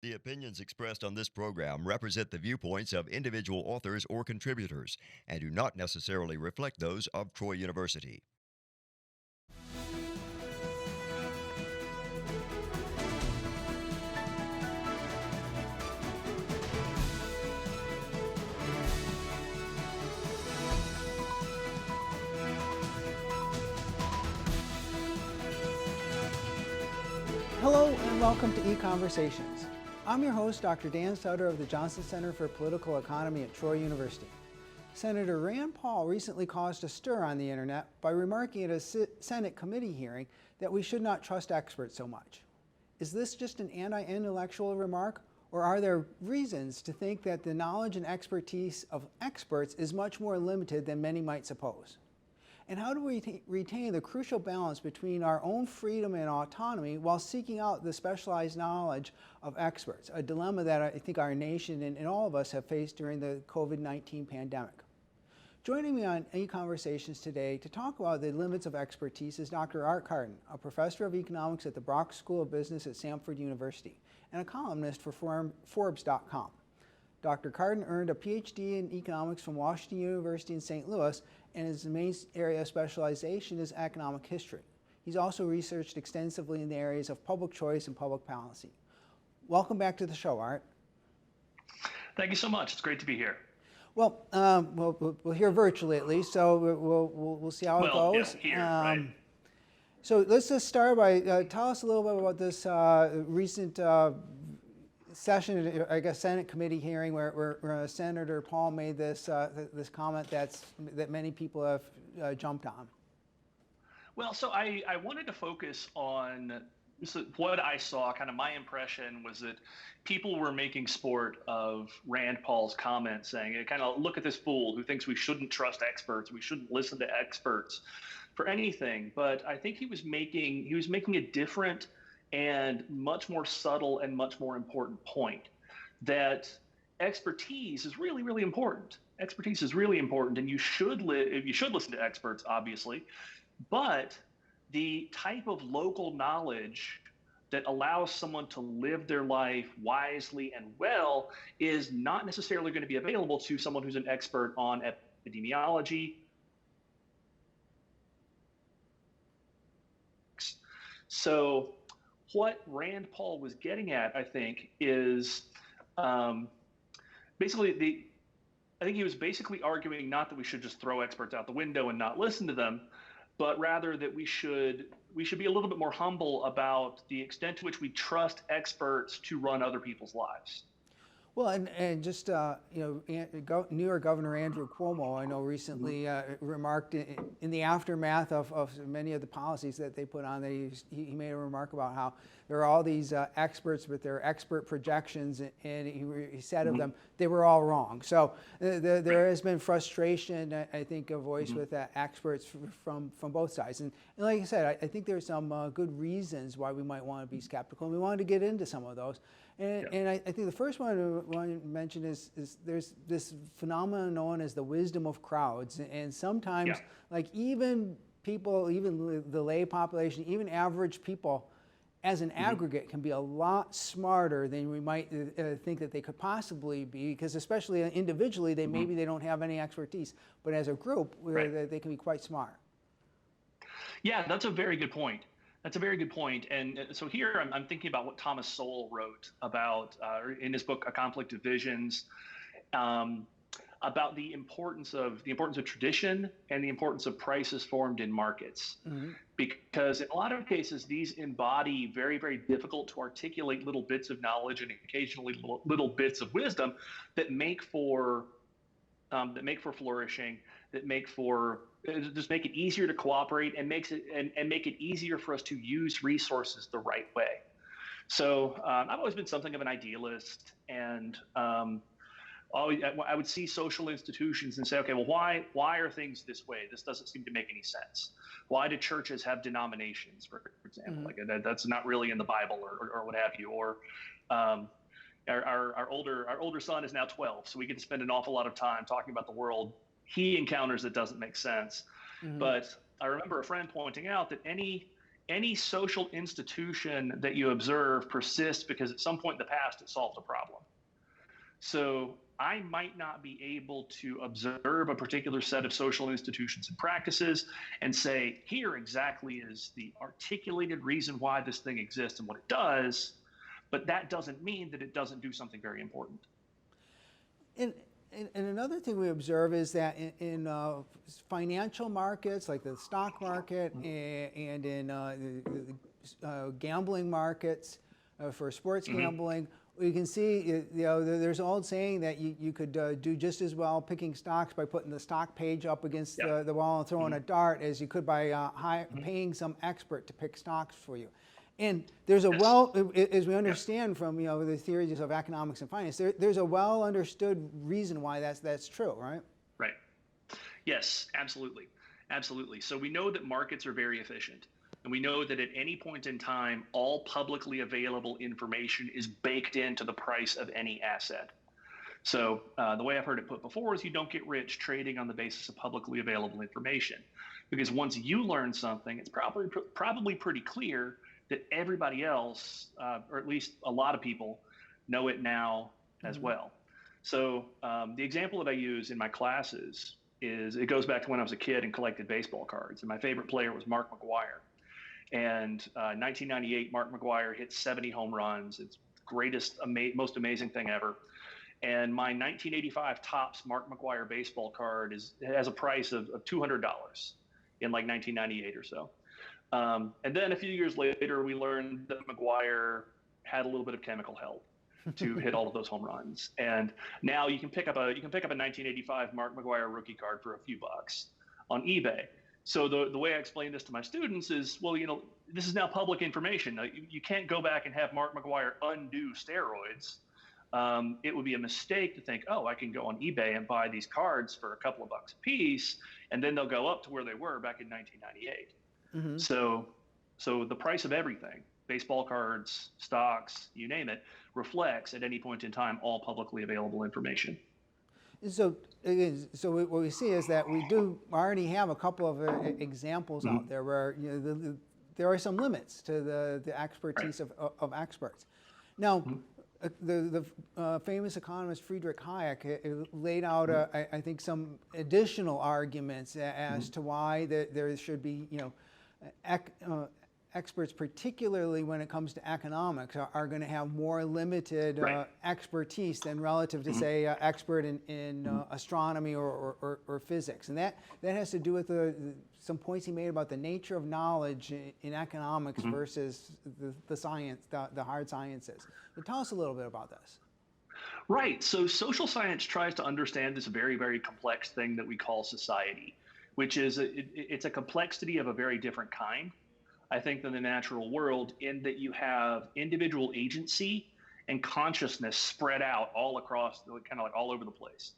The opinions expressed on this program represent the viewpoints of individual authors or contributors and do not necessarily reflect those of Troy University. Hello and welcome to EconVersations. I'm your host, Dr. Dan Sutter of the Johnson Center for Political Economy at Troy University. Senator Rand Paul recently caused a stir on the internet by remarking at a Senate committee hearing that we should not trust experts so much. Is this just an anti-intellectual remark, or are there reasons to think that the knowledge and expertise of experts is much more limited than many might suppose? And how do we retain the crucial balance between our own freedom and autonomy while seeking out the specialized knowledge of experts, a dilemma that I think our nation and all of us have faced during the COVID-19 pandemic? Joining me on eConversations today to talk about the limits of expertise is Dr. Art Carden, a professor of economics at the Brock School of Business at Samford University and a columnist for Forbes.com. Dr. Carden earned a PhD in economics from Washington University in St. Louis, and his main area of specialization is economic history. He's also researched extensively in the areas of public choice and public policy. Welcome back to the show, Art. Thank you so much. It's great to be here. Well, we'll hear virtually at least, so we'll see how it goes. Yeah, here, right. So let's just start by tell us a little bit about this recent session, I guess, Senate committee hearing where Senator Paul made this this comment that many people have jumped on. Well, so I wanted to focus on what I saw. Kind of my impression was that people were making sport of Rand Paul's comments, saying, kind of, look at this fool who thinks we shouldn't trust experts, we shouldn't listen to experts for anything. But I think he was making a different and much more subtle and much more important point, that expertise is really, really important. Expertise is really important, and you should listen to experts, obviously, but the type of local knowledge that allows someone to live their life wisely and well is not necessarily going to be available to someone who's an expert on epidemiology. So what Rand Paul was getting at, I think, is I think he was basically arguing not that we should just throw experts out the window and not listen to them, but rather that we should be a little bit more humble about the extent to which we trust experts to run other people's lives. Well, and just, New York Governor Andrew Cuomo, I know recently remarked in the aftermath of many of the policies that they put on, that he made a remark about how there are all these experts with their expert projections, and he said of them, they were all wrong. So there has been frustration, I think, a voice with experts from both sides. And like I said, I think there's some good reasons why we might want to be skeptical, and we wanted to get into some of those. And I think the first one I want to mention is there's this phenomenon known as the wisdom of crowds. And sometimes, like even people, even the lay population, even average people, as an aggregate, can be a lot smarter than we might think that they could possibly be, because especially individually, maybe they don't have any expertise. But as a group, they can be quite smart. Yeah, that's a very good point. That's a very good point. And so here I'm thinking about what Thomas Sowell wrote about in his book, A Conflict of Visions, about the importance of tradition and the importance of prices formed in markets. Because in a lot of cases, these embody very, very difficult to articulate little bits of knowledge and occasionally little bits of wisdom that make for flourishing, that just make it easier to cooperate and make it easier for us to use resources the right way. So I've always been something of an idealist, and I would see social institutions and say, okay, well, why are things this way? This doesn't seem to make any sense. Why do churches have denominations, for example? Like that's not really in the Bible, or what have you. Or our older son is now 12, so we get to spend an awful lot of time talking about the world he encounters that doesn't make sense. But I remember a friend pointing out that any any social institution that you observe persists because at some point in the past it solved a problem. So I might not be able to observe a particular set of social institutions and practices and say, here exactly is the articulated reason why this thing exists and what it does, but that doesn't mean that it doesn't do something very important. And another thing we observe is that in financial markets, like the stock market, and in the gambling markets for sports gambling, we can see, there's an old saying that you could do just as well picking stocks by putting the stock page up against the wall and throwing a dart as you could by paying some expert to pick stocks for you. And there's as we understand from the theories of economics and finance, there's a well understood reason why that's true, right? Right. Yes, absolutely, absolutely. So we know that markets are very efficient. And we know that at any point in time, all publicly available information is baked into the price of any asset. So the way I've heard it put before is you don't get rich trading on the basis of publicly available information. Because once you learn something, it's probably pretty clear that everybody else, or at least a lot of people, know it now as well. So the example that I use in my classes is, it goes back to when I was a kid and collected baseball cards. And my favorite player was Mark McGwire. And 1998, Mark McGwire hit 70 home runs. It's greatest, most amazing thing ever. And my 1985 Topps Mark McGwire baseball card has a price of $200 in like 1998 or so. And then a few years later, we learned that McGwire had a little bit of chemical help to hit all of those home runs. And now you can pick up a 1985 Mark McGwire rookie card for a few bucks on eBay. So the way I explain this to my students is, well, this is now public information. You can't go back and have Mark McGwire undo steroids. It would be a mistake to think, oh, I can go on eBay and buy these cards for a couple of bucks a piece, and then they'll go up to where they were back in 1998. So the price of everything, baseball cards, stocks, you name it, reflects at any point in time all publicly available information. So what we see is that we do already have a couple of examples out there where there are some limits to the expertise of experts. Now, the famous economist Friedrich Hayek laid out, I think, some additional arguments as to why there should be, experts, particularly when it comes to economics, are going to have more limited expertise than relative to, say, expert in astronomy or physics. And that has to do with some points he made about the nature of knowledge in economics versus the science, the hard sciences. So tell us a little bit about this. Right. So social science tries to understand this very, very complex thing that we call society, which is it's a complexity of a very different kind, I think, than the natural world, in that you have individual agency and consciousness spread out all across, kind of like all over the place,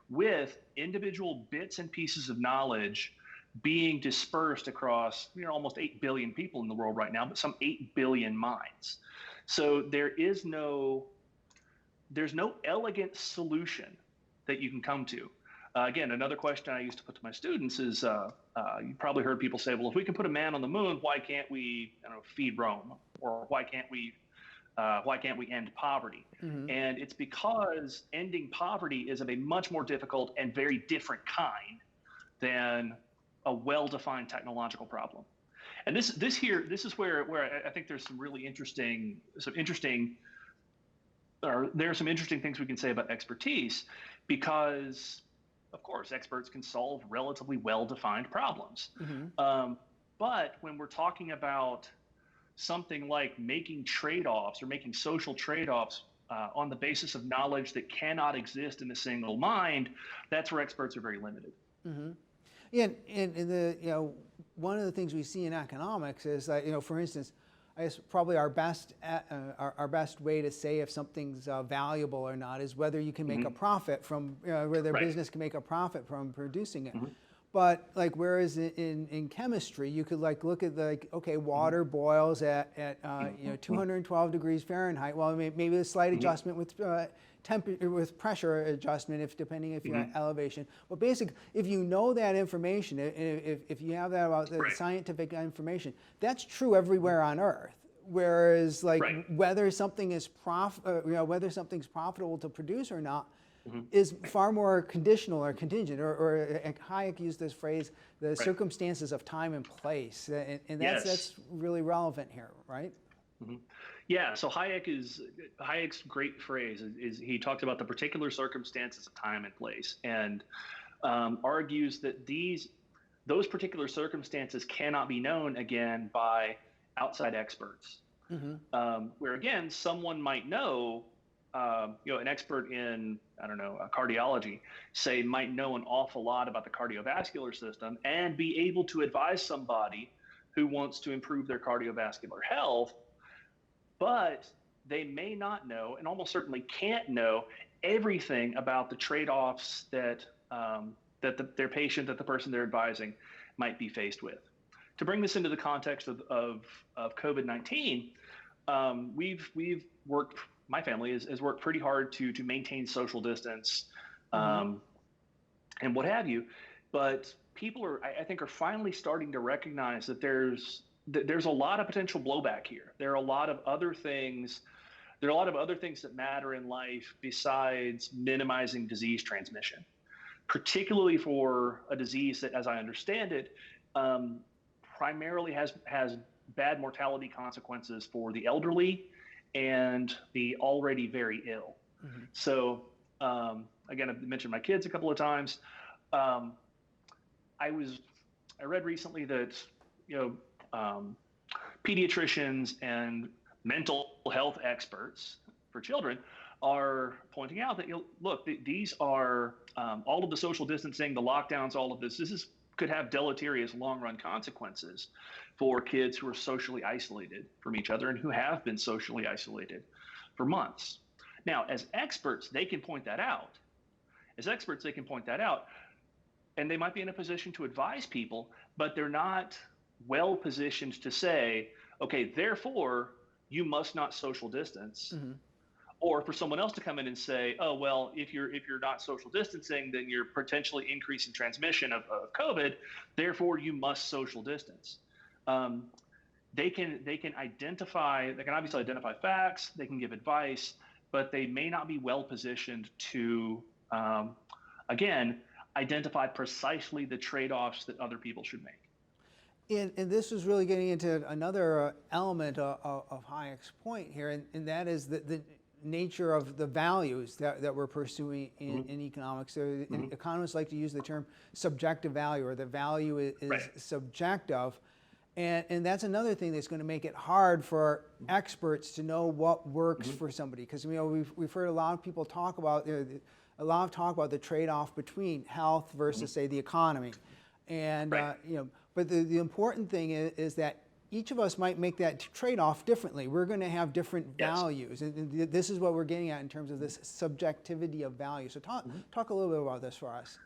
with individual bits and pieces of knowledge being dispersed across, almost 8 billion people in the world right now, but some 8 billion minds. So there's no elegant solution that you can come to. Again, another question I used to put to my students is, you probably heard people say, well, if we can put a man on the moon, why can't we feed Rome? Or why can't we end poverty? And it's because ending poverty is of a much more difficult and very different kind than a well-defined technological problem. And this is where I think there's some interesting things we can say about expertise, because of course, experts can solve relatively well-defined problems. But when we're talking about something like making trade-offs or making social trade-offs on the basis of knowledge that cannot exist in a single mind, that's where experts are very limited. Yeah, and one of the things we see in economics is that, for instance, I guess probably our best way to say if something's valuable or not is whether you can make a profit from, whether a business can make a profit from producing it. But like, whereas in chemistry, you could like look at okay, water boils at 212 degrees Fahrenheit. Well, maybe a slight adjustment with temperature, with pressure adjustment, depending if you're at elevation. But basically, if you know that information, if you have that about the scientific information, that's true everywhere on Earth. Whereas like whether something is whether something's profitable to produce or not is far more conditional or contingent, or Hayek used this phrase, the circumstances of time and place, and that's really relevant here, right? Yeah, so Hayek's great phrase is he talks about the particular circumstances of time and place, and argues that those particular circumstances cannot be known again by outside experts. Where again, someone might know, an expert in, I don't know, cardiology, might know an awful lot about the cardiovascular system and be able to advise somebody who wants to improve their cardiovascular health, but they may not know, and almost certainly can't know, everything about the trade-offs that their patient, that the person they're advising, might be faced with. To bring this into the context of COVID-19, we've worked. My family has worked pretty hard to maintain social distance, and what have you. But people I think, are finally starting to recognize that there's a lot of potential blowback here. There are a lot of other things. There are a lot of other things that matter in life besides minimizing disease transmission, particularly for a disease that, as I understand it, primarily has bad mortality consequences for the elderly and the already very ill. So again, I've mentioned my kids a couple of times. I read recently that pediatricians and mental health experts for children are pointing out that look, these are all of the social distancing, the lockdowns, all of this could have deleterious long-run consequences for kids who are socially isolated from each other and who have been socially isolated for months. Now, as experts, they can point that out. And they might be in a position to advise people, but they're not well positioned to say, okay, therefore, you must not social distance. Or for someone else to come in and say, oh, well, if you're not social distancing, then you're potentially increasing transmission of COVID. Therefore, you must social distance. They can obviously identify facts. They can give advice, but they may not be well positioned to, again, identify precisely the trade-offs that other people should make. And this is really getting into another element of Hayek's point here, and that is the nature of the values that we're pursuing in economics. So economists like to use the term subjective value, or the value is subjective. And that's another thing that's going to make it hard for experts to know what works for somebody. Because we've heard a lot of people talk about the trade-off between health versus, say, the economy. And but the important thing is that each of us might make that trade-off differently. We're going to have different values, and this is what we're getting at in terms of this subjectivity of value. So talk a little bit about this for us.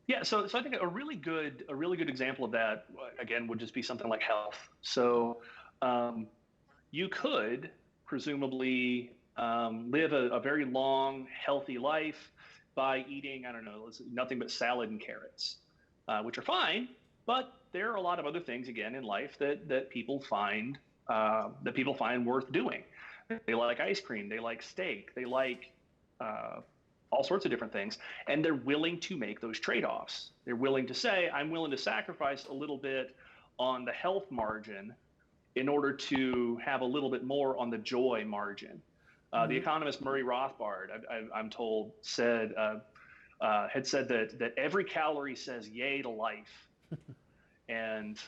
Yeah, so I think a really good example of that, again, would just be something like health. So you could presumably live a very long, healthy life by eating, I don't know, nothing but salad and carrots, which are fine, but there are a lot of other things, again, in life that people find worth doing. They like ice cream, they like steak, they like all sorts of different things, and they're willing to make those trade-offs. They're willing to say, I'm willing to sacrifice a little bit on the health margin in order to have a little bit more on the joy margin. The economist Murray Rothbard, I'm told, had said that every calorie says yay to life. And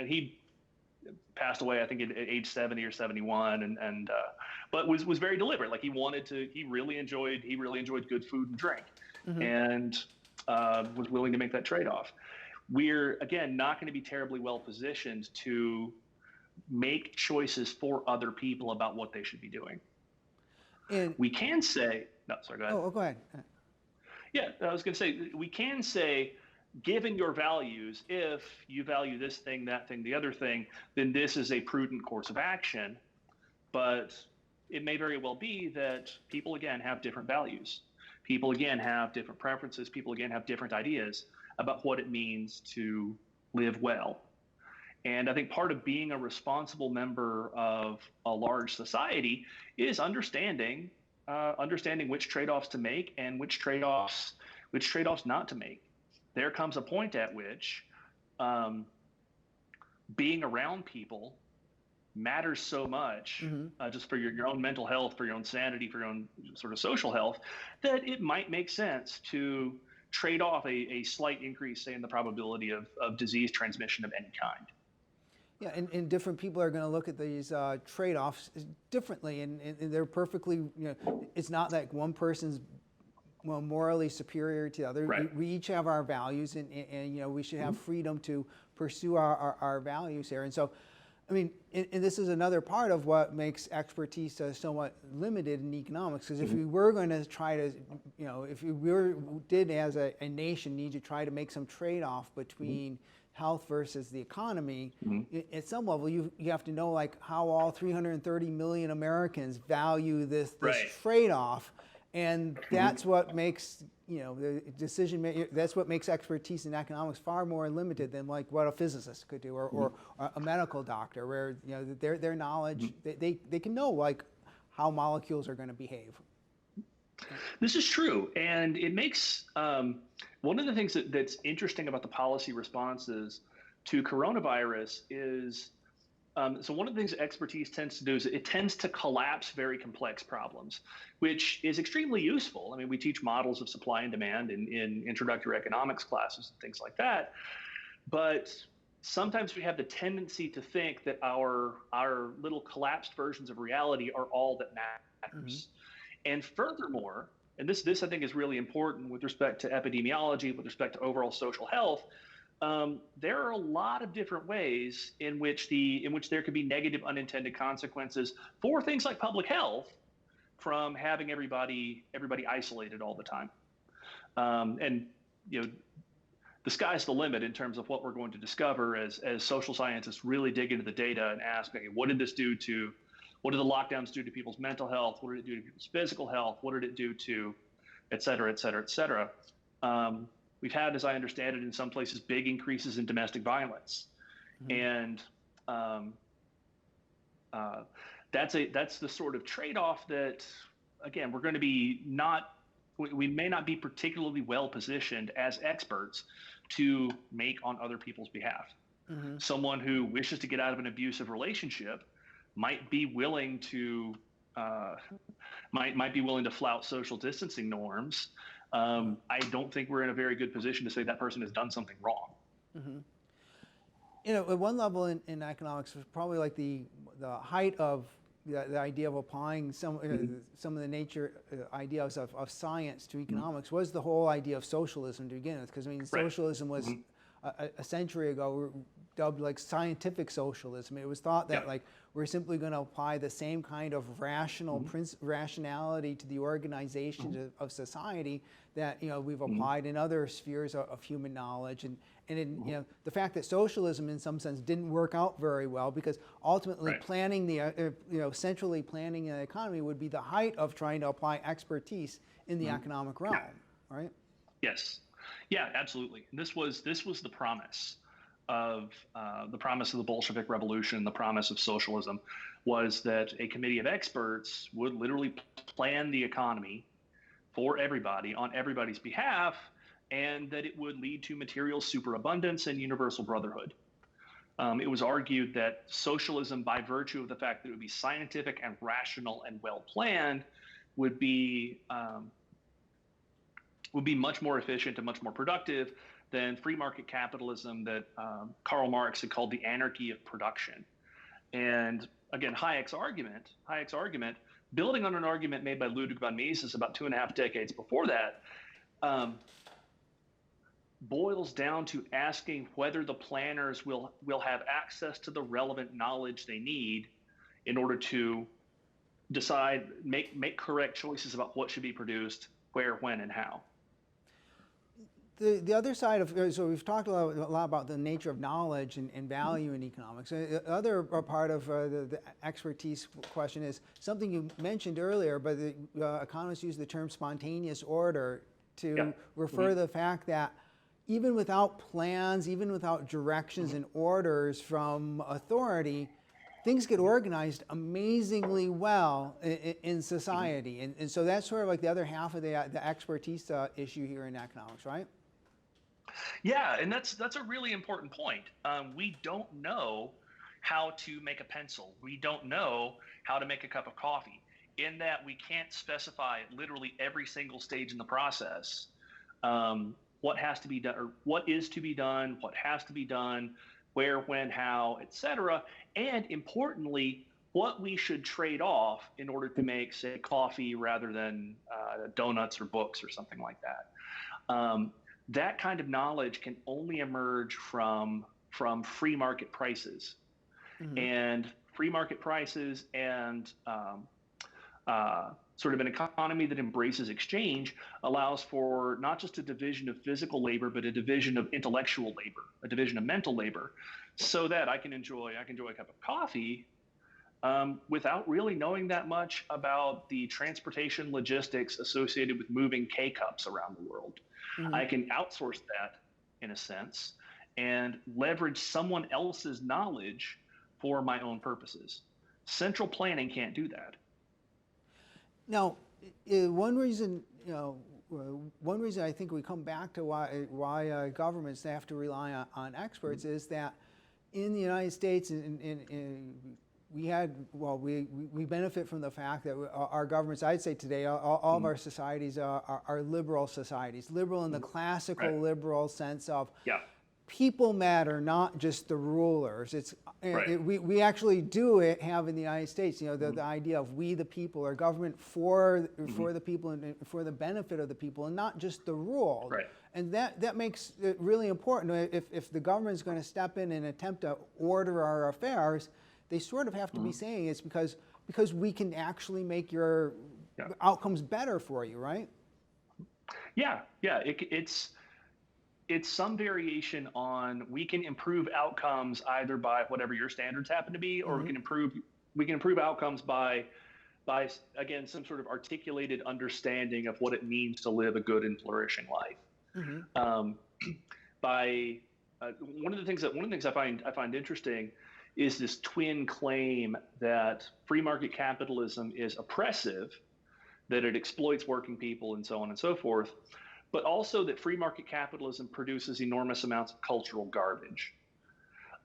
he passed away, I think, at age 70 or 71, but was very deliberate. Like, he really enjoyed good food and drink, and was willing to make that trade-off. We're, again, not going to be terribly well positioned to make choices for other people about what they should be doing. And we can say, no, sorry, go ahead. Oh, go ahead. Yeah, I was going to say, we can say given your values, if you value this thing, that thing, the other thing, then this is a prudent course of action. But it may very well be that people, again, have different values. People, again, have different preferences. People, again, have different ideas about what it means to live well. And I think part of being a responsible member of a large society is understanding which trade-offs to make and which trade-offs not to make. There comes a point at which being around people matters so much, just for your own mental health, for your own sanity, for your own sort of social health, that it might make sense to trade off a slight increase, say, in the probability of disease transmission of any kind. Yeah, and different people are going to look at these trade-offs differently, and they're perfectly, it's not that one person's morally superior to the other. Right. We each have our values, and we should have freedom to pursue our values here. And so, I mean, and this is another part of what makes expertise somewhat limited in economics, because if we were going to try to, if we did as a nation need to try to make some trade-off between health versus the economy, at some level you have to know like how all 330 million Americans value this trade-off, and that's what makes the decision that's what makes expertise in economics far more limited than like what a physicist could do, or a medical doctor, where their knowledge, they can know like how molecules are going to behave. This is true, and it makes one of the things that's interesting about the policy responses to coronavirus is, so one of the things that expertise tends to do is it tends to collapse very complex problems, which is extremely useful. I mean, we teach models of supply and demand in introductory economics classes and things like that, but sometimes we have the tendency to think that our little collapsed versions of reality are all that matters. And furthermore, and this I think is really important with respect to epidemiology, with respect to overall social health, there are a lot of different ways in which there could be negative unintended consequences for things like public health from having everybody isolated all the time. And the sky's the limit in terms of what we're going to discover as social scientists really dig into the data and ask, okay, what did the lockdowns do to people's mental health? What did it do to people's physical health? What did it do to, et cetera, et cetera, et cetera? We've had, as I understand it, in some places, big increases in domestic violence. And that's the sort of trade-off that, again, we're going to be we may not be particularly well positioned as experts to make on other people's behalf. Someone who wishes to get out of an abusive relationship might be willing to flout social distancing norms. I don't think we're in a very good position to say that person has done something wrong. At one level in economics, was probably like the height of the idea of applying some of the nature ideas of science to economics was the whole idea of socialism to begin with. Because I mean, socialism was a century ago dubbed like scientific socialism. It was thought that like we're simply going to apply the same kind of rationality to the organization of society that we've applied in other spheres of human knowledge, and the fact that socialism in some sense didn't work out very well, because ultimately planning centrally planning the economy would be the height of trying to apply expertise in the economic realm, right? Yes. Yeah, absolutely. This was the promise of the Bolshevik Revolution. The promise of socialism was that a committee of experts would literally plan the economy for everybody on everybody's behalf, and that it would lead to material superabundance and universal brotherhood. It was argued that socialism, by virtue of the fact that it would be scientific and rational and well planned, would be much more efficient and much more productive than free market capitalism that Karl Marx had called the anarchy of production. And again, Hayek's argument, building on an argument made by Ludwig von Mises about 2.5 decades before that, boils down to asking whether the planners will have access to the relevant knowledge they need in order to decide, make correct choices about what should be produced, where, when, and how. The other side of, so we've talked a lot about the nature of knowledge and value in economics. The other part of the expertise question is something you mentioned earlier, but the economists use the term spontaneous order to refer to the fact that even without plans, even without directions and orders from authority, things get organized amazingly well in society. And so that's sort of like the other half of the expertise issue here in economics, right? Yeah, and that's a really important point. We don't know how to make a pencil. We don't know how to make a cup of coffee. In that we can't specify literally every single stage in the process, what has to be done, or what is to be done, what has to be done, where, when, how, etc. And importantly, what we should trade off in order to make, say, coffee rather than donuts or books or something like that. That kind of knowledge can only emerge from free market prices. And free market prices and sort of an economy that embraces exchange allows for not just a division of physical labor, but a division of intellectual labor, a division of mental labor, so that I can enjoy a cup of coffee without really knowing that much about the transportation logistics associated with moving K-cups around the world. I can outsource that in a sense and leverage someone else's knowledge for my own purposes. Central planning can't do that. Now, one reason I think we come back to why governments have to rely on experts is that in the United States, we benefit from the fact that our governments, I'd say today, all of our societies are liberal societies, liberal in the classical liberal sense of people matter, not just the rulers. It's we actually do have in the United States, the idea of we the people, or government for the people and for the benefit of the people, and not just the ruled. And that makes it really important. If the government is going to step in and attempt to order our affairs, they sort of have to be saying it's because we can actually make your outcomes better for you, right? It's some variation on we can improve outcomes either by whatever your standards happen to be, or we can improve outcomes by again some sort of articulated understanding of what it means to live a good and flourishing life. One of the things I find interesting is this twin claim that free market capitalism is oppressive, that it exploits working people and so on and so forth, but also that free market capitalism produces enormous amounts of cultural garbage.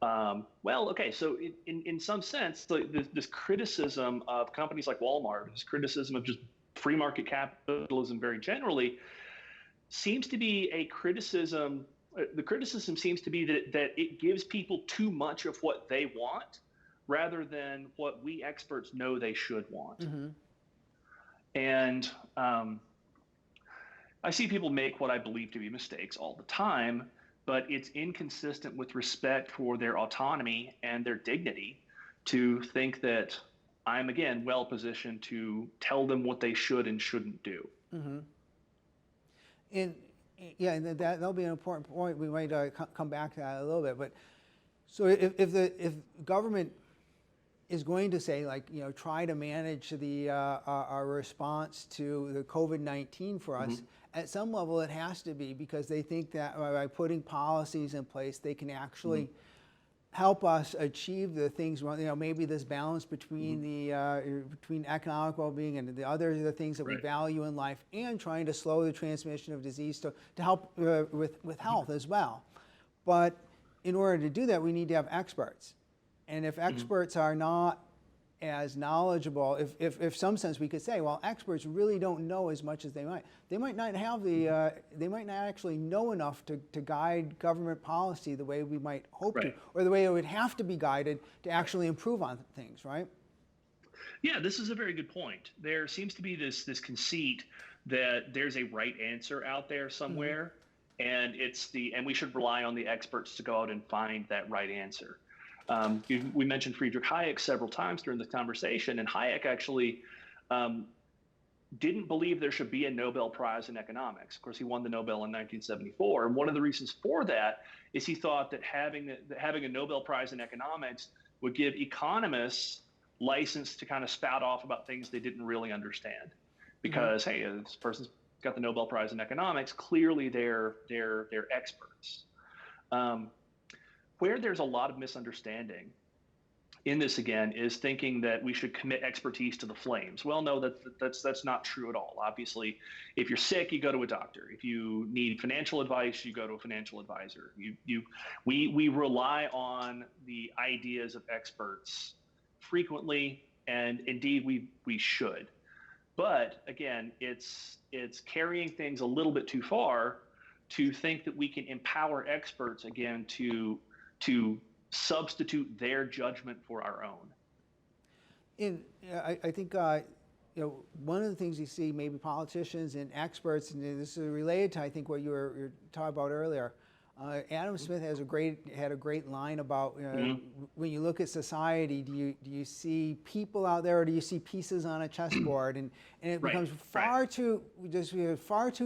So in some sense, this criticism of companies like Walmart, this criticism of just free market capitalism very generally, seems to be a criticism. The criticism seems to be that it gives people too much of what they want rather than what we experts know they should want. And I see people make what I believe to be mistakes all the time, but it's inconsistent with respect for their autonomy and their dignity to think that I'm, again, well positioned to tell them what they should and shouldn't do. And that'll be an important point. We might come back to that a little bit. But so if government is going to say, try to manage our response to the COVID-19 for us, at some level it has to be because they think that by putting policies in place, they can actually help us achieve the things, maybe this balance between between economic well-being and the things that we value in life, and trying to slow the transmission of disease to help with health as well. But in order to do that, we need to have experts. And if experts are not as knowledgeable, if some sense we could say, well, experts really don't know as much as they might not have they might not actually know enough to guide government policy the way we might hope to, or the way it would have to be guided to actually improve on things, right? Yeah, this is a very good point. There seems to be this conceit that there's a right answer out there somewhere, and we should rely on the experts to go out and find that right answer. We mentioned Friedrich Hayek several times during the conversation, and Hayek actually didn't believe there should be a Nobel Prize in economics. Of course, he won the Nobel in 1974, and one of the reasons for that is he thought that having a Nobel Prize in economics would give economists license to kind of spout off about things they didn't really understand. Because hey, this person's got the Nobel Prize in economics. Clearly, they're experts. Where there's a lot of misunderstanding in this, again, is thinking that we should commit expertise to the flames. Well, no, that's not true at all. Obviously, if you're sick, you go to a doctor. If you need financial advice, you go to a financial advisor. We rely on the ideas of experts frequently, and indeed we should. But again, it's carrying things a little bit too far to think that we can empower experts again to substitute their judgment for our own. I think one of the things you see, maybe politicians and experts, and this is related to I think what you were talking about earlier. Adam Smith had a great line about when you look at we do you see people out there, or do you see pieces on a chessboard, and it becomes far too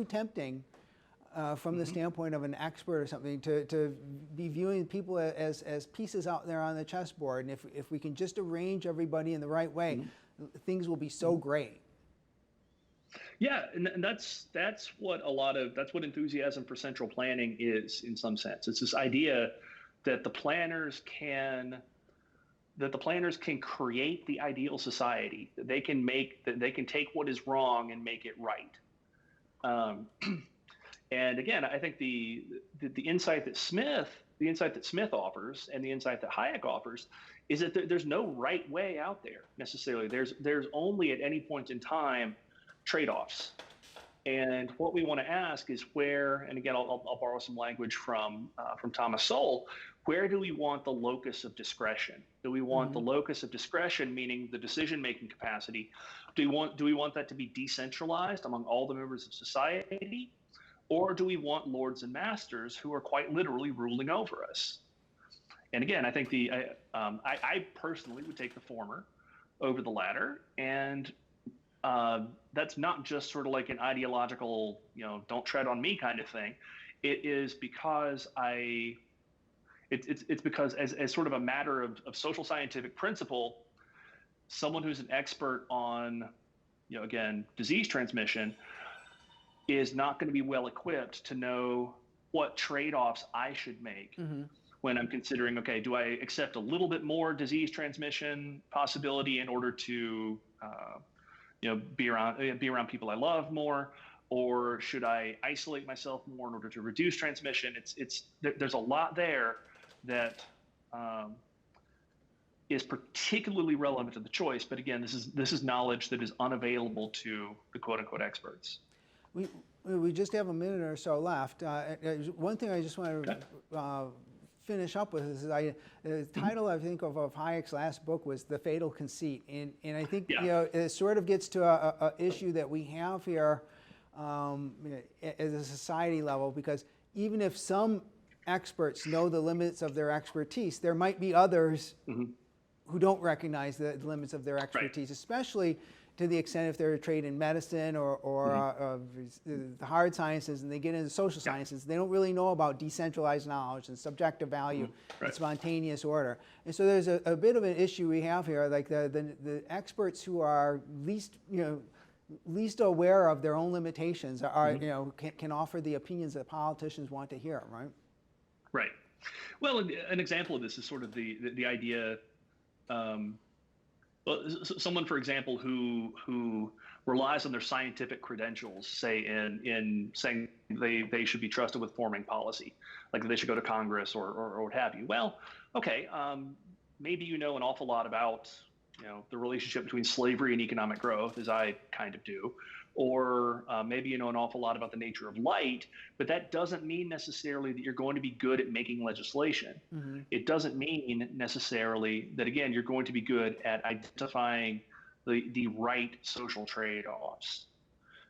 tempting from the standpoint of an expert or something to be viewing people as pieces out there on the chessboard, and if we can just arrange everybody in the right way, things will be so great. Yeah, and that's what enthusiasm for central planning is in some sense. It's this idea that the planners can create the ideal society, that they can take what is wrong and make it right. And again, I think the insight that Smith offers and the insight that Hayek offers is that there's no right way out there necessarily. There's only at any point in time trade-offs. And what we want to ask is where, and again, I'll borrow some language from Thomas Sowell, where do we want the locus of discretion? Do we want the locus of discretion, meaning the decision-making capacity? Do we want that to be decentralized among all the members of society? Or do we want lords and masters who are quite literally ruling over us? And again, I think I personally would take the former over the latter, and that's not just sort of like an ideological, don't tread on me kind of thing. It is because it's because as sort of a matter of social scientific principle, someone who's an expert on, again, disease transmission is not going to be well equipped to know what trade-offs I should make when I'm considering, okay, do I accept a little bit more disease transmission possibility in order to be around people I love more, or should I isolate myself more in order to reduce transmission? There's a lot there that is particularly relevant to the choice. But again, this is knowledge that is unavailable to the quote unquote experts. We just have a minute or so left. One thing I just want to finish up with is the title I think of Hayek's last book was The Fatal Conceit, and I think it sort of gets to a issue that we have here at a society level, because even if some experts know the limits of their expertise, there might be others who don't recognize the limits of their expertise, especially to the extent if they're trained in medicine or the hard sciences, and they get into social sciences, they don't really know about decentralized knowledge and subjective value and spontaneous order. And so there's a bit of an issue we have here, like the experts who are least aware of their own limitations are can offer the opinions that politicians want to hear, right? Right. Well, an example of this is sort of the idea. Someone, for example, who relies on their scientific credentials, say in saying they should be trusted with forming policy, like they should go to Congress or what have you. Well, okay, maybe you know an awful lot about the relationship between slavery and economic growth, as I kind of do, or maybe you know an awful lot about the nature of light, but that doesn't mean necessarily that you're going to be good at making legislation. It doesn't mean necessarily that, again, you're going to be good at identifying the right social trade-offs.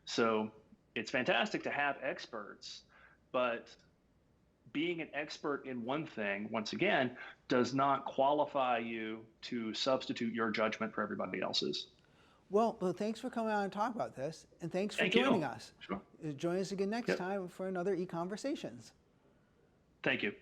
So it's fantastic to have experts, but being an expert in one thing, once again, does not qualify you to substitute your judgment for everybody else's. Well, thanks for coming on and talk about this, and thanks for Thank joining you. us. Sure. Join us again next Yep. time for another EconVersations. Thank you.